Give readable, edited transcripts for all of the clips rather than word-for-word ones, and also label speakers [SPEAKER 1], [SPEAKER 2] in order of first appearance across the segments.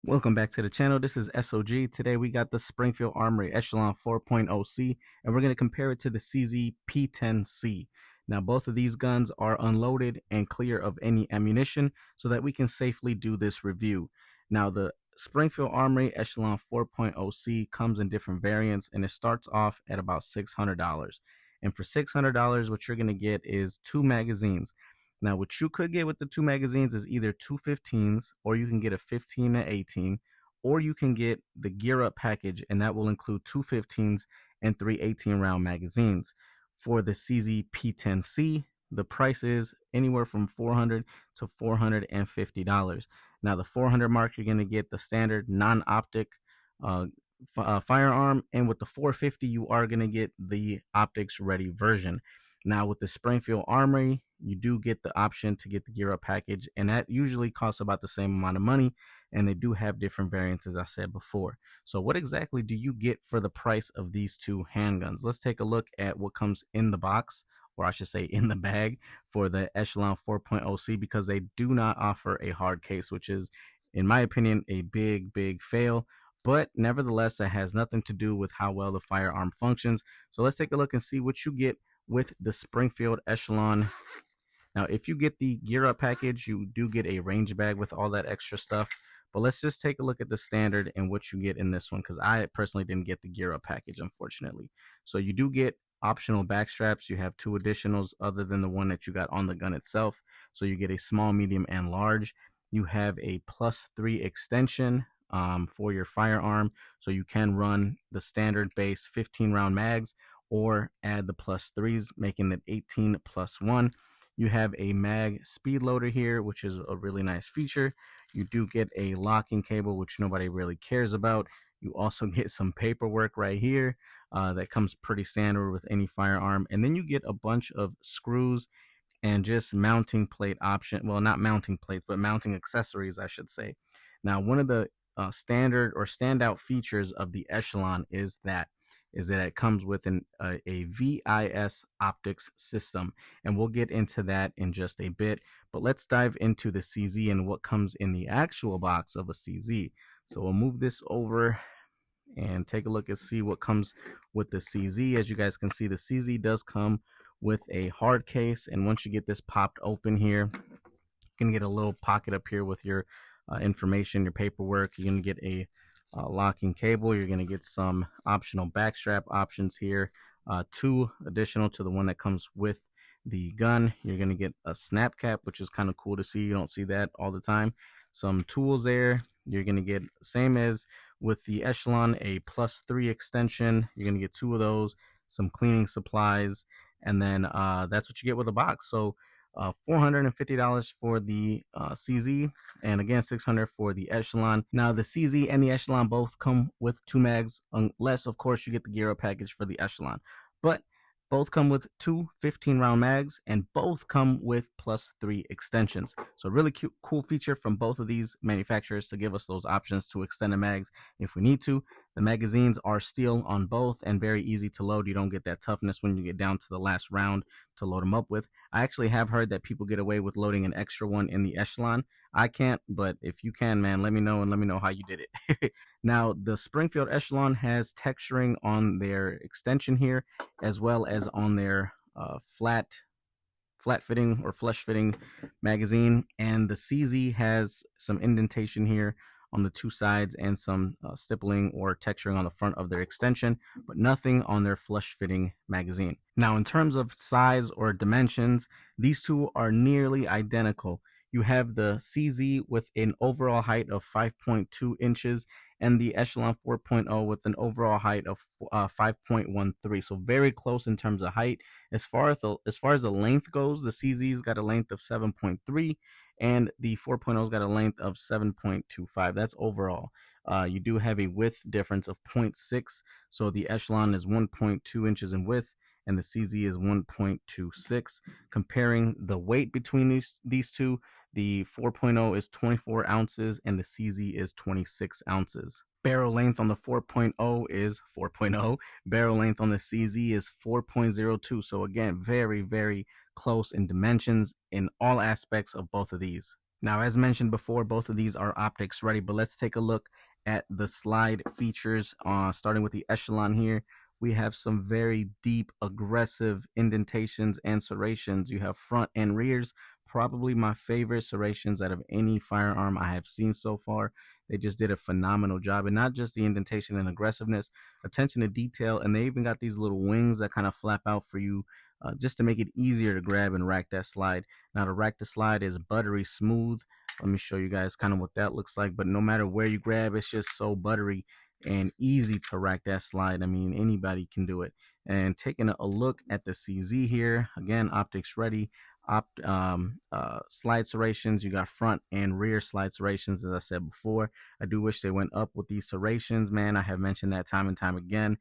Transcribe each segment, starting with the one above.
[SPEAKER 1] Welcome back to the channel. This is S.O.G. Today we got the Springfield Armory Echelon 4.0C, and we're going to compare it to the CZP10C. Now both of these guns are unloaded and clear of any ammunition so that we can safely do this review. Now the Springfield Armory Echelon 4.0C comes in different variants, and it starts off at about $600. And for $600, what you're going to get is 2 magazines. Now, what you could get with the 2 magazines is either 2 15s, or you can get a 15 and 18, or you can get the gear up package, and that will include 2 15s and 3 18-round magazines. For the CZP10C, the price is anywhere from $400 to $450. Now, the 400 mark, you're going to get the standard non-optic firearm, and with the 450, you are going to get the optics ready version. Now with the Springfield Armory, you do get the option to get the gear up package, and that usually costs about the same amount of money, and they do have different variants, as I said before. So what exactly do you get for the price of these two handguns? Let's take a look at what comes in the box, or I should say in the bag, for the Echelon 4.0C, because they do not offer a hard case, which is, in my opinion, a big fail. But nevertheless, that has nothing to do with how well the firearm functions. So let's take a look and see what you get with the Springfield Echelon. Now, if you get the gear up package, you do get a range bag with all that extra stuff. But let's just take a look at the standard and what you get in this one, because I personally didn't get the gear up package, unfortunately. So you do get optional back straps. You have 2 additionals other than the one that you got on the gun itself. So you get a small, medium, and large. You have a +3 extension for your firearm, so you can run the standard base 15-round mags or add the +3s, making it 18 + 1. You have a mag speed loader here, which is a really nice feature. You do get a locking cable, which nobody really cares about. You also get some paperwork right here that comes pretty standard with any firearm. And then you get a bunch of screws and just mounting plate option. Well, not mounting plates, but mounting accessories, I should say. Now, one of the standard or standout features of the Echelon is that it comes with a VIS optics system, and we'll get into that in just a bit. But let's dive into the CZ and what comes in the actual box of a CZ. So we'll move this over and take a look and see what comes with the CZ. As you guys can see, the CZ does come with a hard case, and once you get this popped open here, you can get a little pocket up here with your information, your paperwork. You're going to get a locking cable. You're going to get some optional backstrap options here, 2 additional to the one that comes with the gun. You're going to get a snap cap, which is kind of cool to see. You don't see that all the time. Some tools there. You're going to get, same as with the Echelon, a +3 extension. You're going to get 2 of those, some cleaning supplies, and then that's what you get with a box. So $450 for the CZ, and again $600 for the Echelon. Now the CZ and the Echelon both come with 2 mags, unless of course you get the gear up package for the Echelon. But both come with 2 15-round mags, and both come with +3 extensions. So really cute, cool feature from both of these manufacturers to give us those options to extend the mags if we need to. The magazines are steel on both and very easy to load. You don't get that toughness when you get down to the last round to load them up with. I actually have heard that people get away with loading an extra one in the Echelon. I can't, but if you can, man, let me know, and let me know how you did it. Now, the Springfield Echelon has texturing on their extension here, as well as on their flat fitting or flush fitting magazine, and the CZ has some indentation here on the 2 sides and some stippling or texturing on the front of their extension, but nothing on their flush fitting magazine. Now, in terms of size or dimensions, these two are nearly identical. You have the CZ with an overall height of 5.2 inches and the Echelon 4.0 with an overall height of 5.13. So very close in terms of height. As far as the length goes, the CZ's got a length of 7.3 and the 4.0's got a length of 7.25. That's overall. You do have a width difference of 0.6. So the Echelon is 1.2 inches in width and the CZ is 1.26. Comparing the weight between these two, the 4.0 is 24 ounces and the CZ is 26 ounces. Barrel length on the 4.0 is 4.0. Barrel length on the CZ is 4.02. So again, very close in dimensions in all aspects of both of these. Now, as mentioned before, both of these are optics ready, but let's take a look at the slide features. Starting with the Echelon here, we have some very deep, aggressive indentations and serrations. You have front and rears, probably my favorite serrations out of any firearm I have seen so far. They just did a phenomenal job, and not just the indentation and aggressiveness, attention to detail, and they even got these little wings that kind of flap out for you, just to make it easier to grab and rack that slide. Now, the rack to slide is buttery smooth. Let me show you guys kind of what that looks like. But no matter where you grab, it's just so buttery and easy to rack that slide. I mean, anybody can do it. And taking a look at the CZ here, again, optics ready. Slide serrations, you got front and rear slide serrations, as I said before. I do wish they went up with these serrations, man. I have mentioned that time and time again.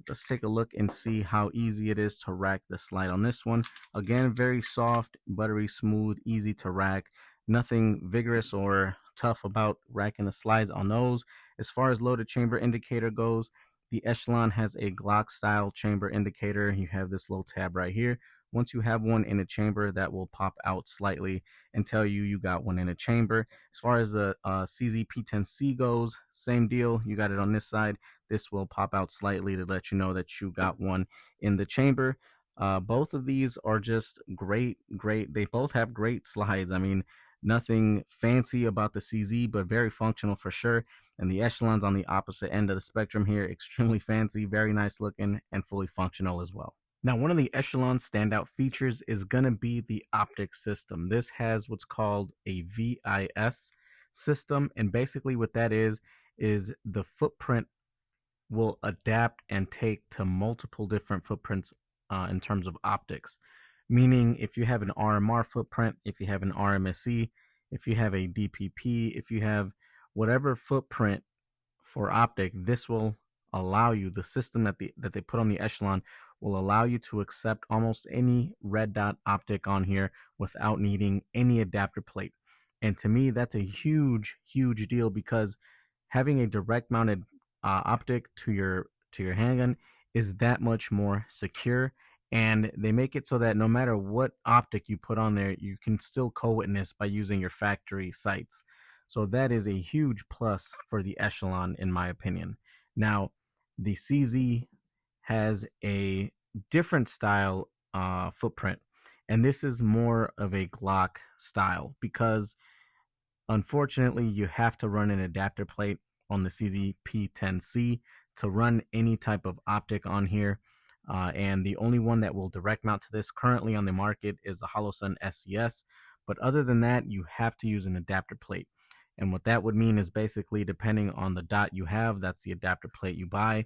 [SPEAKER 1] Let's take a look and see how easy it is to rack the slide on this one. Again, very soft, buttery smooth, easy to rack. Nothing vigorous or tough about racking the slides on those. As far as loaded chamber indicator goes, the Echelon has a Glock style chamber indicator. You have this little tab right here. Once you have one in a chamber, that will pop out slightly and tell you you got one in a chamber. As far as the CZP10C goes, same deal. You got it on this side. This will pop out slightly to let you know that you got one in the chamber. Both of these are just great. They both have great slides. I mean, nothing fancy about the CZ, but very functional for sure. And the Echelon's on the opposite end of the spectrum here. Extremely fancy, very nice looking, and fully functional as well. Now, one of the Echelon standout features is going to be the optic system. This has what's called a VIS system. And basically what that is the footprint will adapt and take to multiple different footprints in terms of optics. Meaning, if you have an RMR footprint, if you have an RMSE, if you have a DPP, if you have whatever footprint for optic, this will allow you, the system that they put on the Echelon will allow you to accept almost any red dot optic on here without needing any adapter plate. And to me, that's a huge deal, because having a direct mounted optic to your handgun is that much more secure. And they make it so that no matter what optic you put on there, you can still co-witness by using your factory sights. So that is a huge plus for the Echelon, in my opinion. Now, the CZ has a different style footprint, and this is more of a Glock style, because unfortunately you have to run an adapter plate on the CZP10C to run any type of optic on here. And the only one that will direct mount to this currently on the market is the HoloSun SCS. But other than that, you have to use an adapter plate. And what that would mean is basically, depending on the dot you have, that's the adapter plate you buy,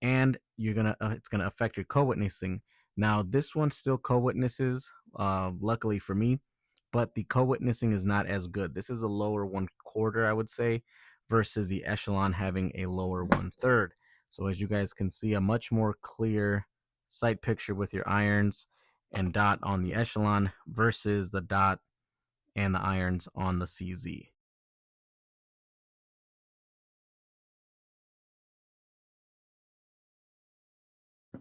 [SPEAKER 1] and it's gonna affect your co-witnessing. Now, this one still co-witnesses, luckily for me, but the co-witnessing is not as good. This is a lower 1/4, I would say, versus the Echelon having a lower 1/3. So as you guys can see, a much more clear sight picture with your irons and dot on the Echelon versus the dot and the irons on the CZ.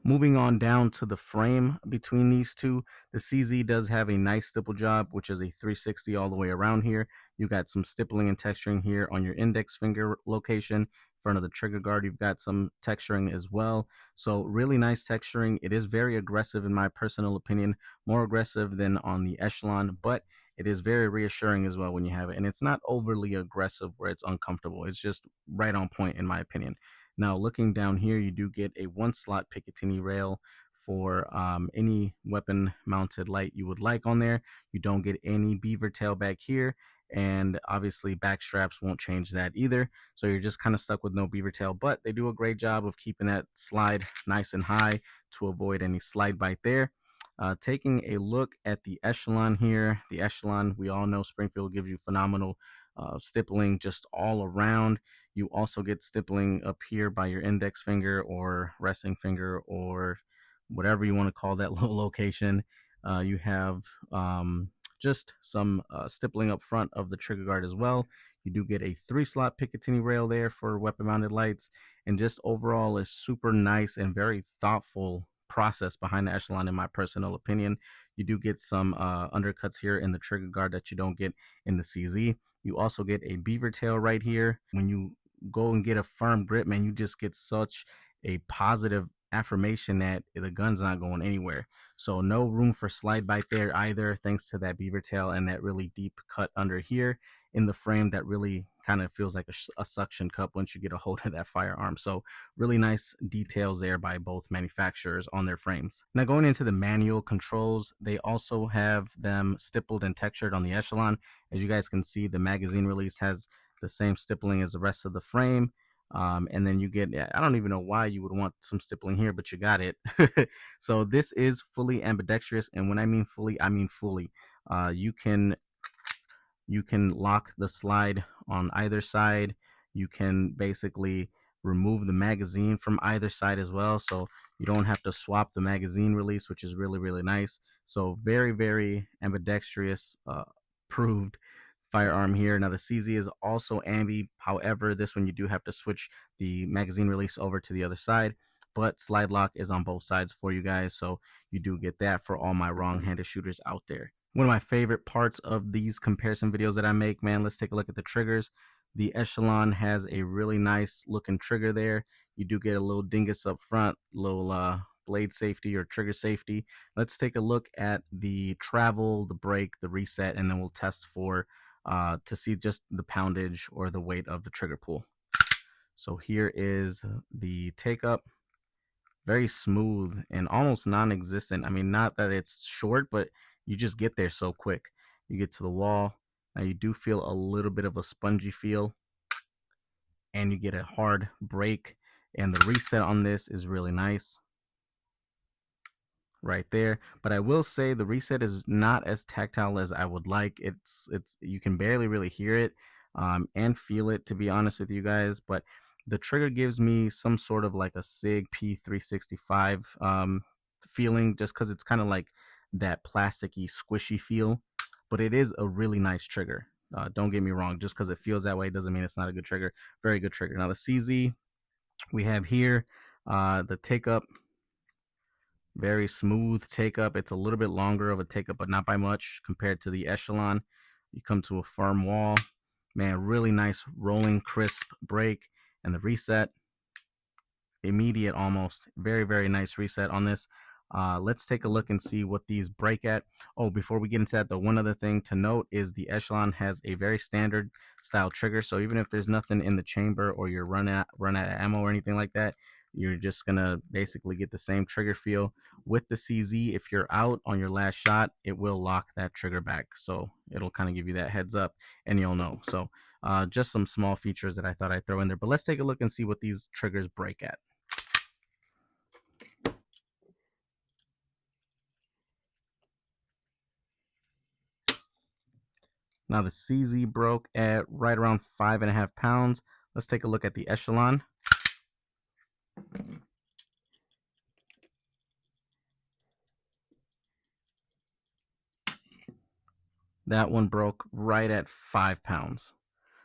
[SPEAKER 1] Moving on down to the frame between these two, the CZ does have a nice stipple job, which is a 360 all the way around here. You got some stippling and texturing here on your index finger location. In front of the trigger guard, you've got some texturing as well. So really nice texturing. It is very aggressive, in my personal opinion, more aggressive than on the Echelon, but it is very reassuring as well when you have it. And it's not overly aggressive where it's uncomfortable. It's just right on point, in my opinion. Now, looking down here, you do get a one slot Picatinny rail for any weapon mounted light you would like on there. You don't get any beaver tail back here, and obviously back straps won't change that either. So you're just kind of stuck with no beaver tail, but they do a great job of keeping that slide nice and high to avoid any slide bite there. Taking a look at the Echelon here, the Echelon, we all know Springfield gives you phenomenal stippling just all around. You also get stippling up here by your index finger or resting finger, or whatever you want to call that little location. You have just some stippling up front of the trigger guard as well. You do get a 3-slot Picatinny rail there for weapon mounted lights, and just overall a super nice and very thoughtful process behind the Echelon, in my personal opinion. You do get some undercuts here in the trigger guard that you don't get in the CZ. You also get a beaver tail right here. When you go and get a firm grip, man, you just get such a positive affirmation that the gun's not going anywhere. So no room for slide bite there either, thanks to that beaver tail and that really deep cut under here in the frame that really kind of feels like a suction cup once you get a hold of that firearm. So really nice details there by both manufacturers on their frames. Now going into the manual controls, they also have them stippled and textured on the Echelon. As you guys can see, the magazine release has the same stippling as the rest of the frame. And then you get, I don't even know why you would want some stippling here, but you got it. So this is fully ambidextrous, and when I mean fully, I mean fully. You can lock the slide on either side. You can basically remove the magazine from either side as well, so you don't have to swap the magazine release, which is really, really nice. So very, very ambidextrous proved firearm here. Now the CZ is also Ambi, however this one you do have to switch the magazine release over to the other side, but slide lock is on both sides for you guys, so you do get that for all my wrong-handed shooters out there. One of my favorite parts of these comparison videos that I make, man, let's take a look at the triggers. The Echelon has a really nice looking trigger there. You do get a little dingus up front, little blade safety or trigger safety. Let's take a look at the travel, the break, the reset, and then we'll test for to see just the poundage or the weight of the trigger pull. So here is the take up. Very smooth and almost non-existent. I mean, not that it's short, but you just get there so quick. You get to the wall. Now you do feel a little bit of a spongy feel, and you get a hard break, and the reset on this is really nice right there. But I will say the reset is not as tactile as I would like. It's you can barely really hear it and feel it, to be honest with you guys. But the trigger gives me some sort of like a SIG P365 feeling, just because it's kind of like that plasticky, squishy feel. But it is a really nice trigger. Don't get me wrong, just because it feels that way doesn't mean it's not a good trigger. Very good trigger. Now the CZ we have here, the take up, very smooth take up. It's a little bit longer of a take up, but not by much compared to the Echelon. You come to a firm wall, man, really nice rolling crisp break, and the reset immediate, almost very, very nice reset on this. Let's take a look and see what these break at. Oh, before we get into that, the one other thing to note is the Echelon has a very standard style trigger, so even if there's nothing in the chamber or you're run out of ammo or anything like that, you're just gonna basically get the same trigger feel. With the CZ, if you're out on your last shot, it will lock that trigger back, so it'll kind of give you that heads up and you'll know. So just some small features that I thought I'd throw in there, but let's take a look and see what these triggers break at. Now the CZ broke at right around 5.5 pounds. Let's take a look at the Echelon. That one broke right at 5 pounds.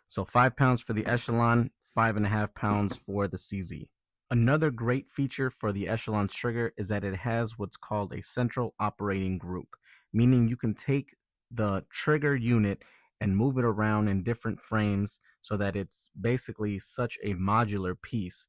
[SPEAKER 1] So 5 pounds for the Echelon, 5.5 pounds for the CZ. Another great feature for the Echelon's trigger is that it has what's called a central operating group, meaning you can take the trigger unit and move it around in different frames so that it's basically such a modular piece.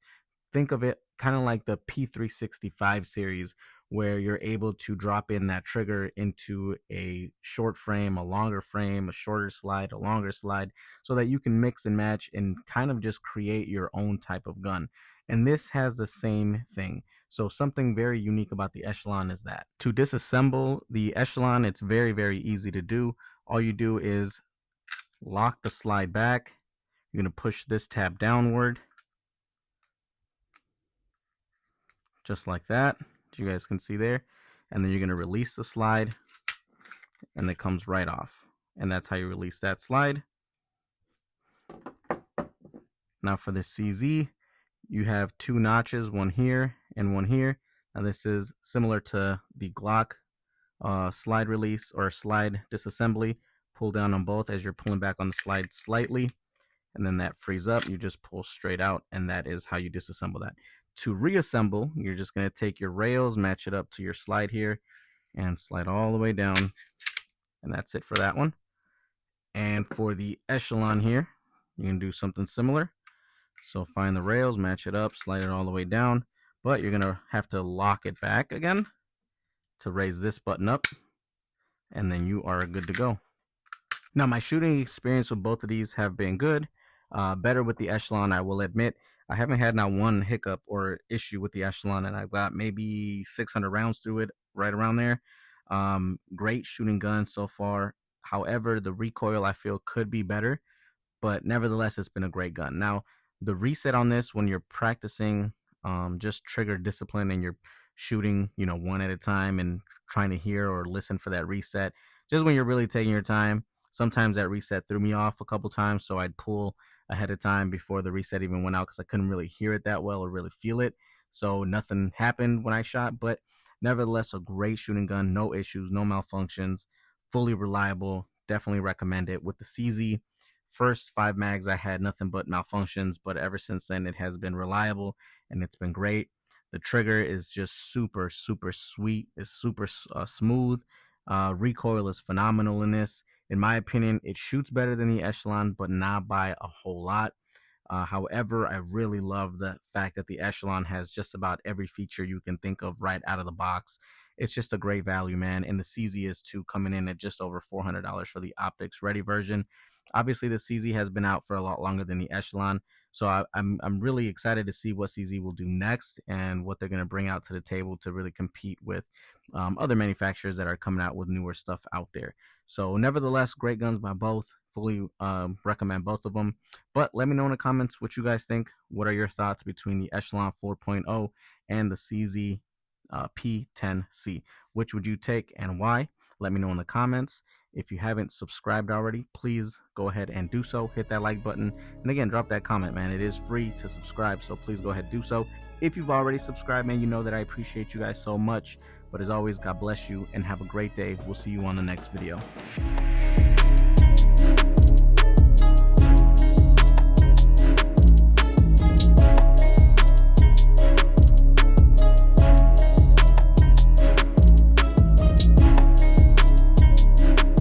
[SPEAKER 1] Think of it kind of like the P365 series, where you're able to drop in that trigger into a short frame, a longer frame, a shorter slide, a longer slide, so that you can mix and match and kind of just create your own type of gun. And this has the same thing. So something very unique about the Echelon is that to disassemble the Echelon, it's very, very easy to do. All you do is lock the slide back. You're going to push this tab downward, just like that, as you guys can see there, and then you're going to release the slide, and it comes right off, and that's how you release that slide. Now for the CZ, you have two notches, one here and one here. Now this is similar to the Glock slide release or slide disassembly. Pull down on both as you're pulling back on the slide slightly, and then that frees up. You just pull straight out, and that is how you disassemble that. To reassemble, you're just going to take your rails, match it up to your slide here, and slide all the way down, and that's it for that one. And for the Echelon here, you can do something similar. So find the rails, match it up, slide it all the way down, but you're gonna have to lock it back again to raise this button up, and then you are good to go. Now, my shooting experience with both of these have been good. Better with the Echelon, I will admit. I haven't had not one hiccup or issue with the Echelon, and I've got maybe 600 rounds through it, right around there. Great shooting gun so far. However, the recoil I feel could be better, but nevertheless, it's been a great gun. Now, the reset on this when you're practicing just trigger discipline and you're shooting, one at a time and trying to hear or listen for that reset, just when you're really taking your time, sometimes that reset threw me off a couple times, so I'd pull ahead of time before the reset even went out because I couldn't really hear it that well or really feel it. So nothing happened when I shot, but nevertheless, a great shooting gun, no issues, no malfunctions, fully reliable. Definitely recommend it. With the CZ, first 5 mags I had nothing but malfunctions, but ever since then it has been reliable and it's been great. The trigger is just super sweet. It's super smooth. Recoil is phenomenal in this. In my opinion, it shoots better than the Echelon, but not by a whole lot. However, I really love the fact that the Echelon has just about every feature you can think of right out of the box. It's just a great value, man. And the CZ is too, coming in at just over $400 for the Optics Ready version. Obviously, the CZ has been out for a lot longer than the Echelon, so I'm really excited to see what CZ will do next and what they're going to bring out to the table to really compete with other manufacturers that are coming out with newer stuff out there. So, nevertheless, great guns by both. Fully recommend both of them. But let me know in the comments what you guys think. What are your thoughts between the Echelon 4.0 and the CZ P10C? Which would you take and why? Let me know in the comments. If you haven't subscribed already, please go ahead and do so. Hit that like button. And again, drop that comment, man. It is free to subscribe, so please go ahead and do so. If you've already subscribed, man, you know that I appreciate you guys so much. But as always, God bless you and have a great day. We'll see you on the next video.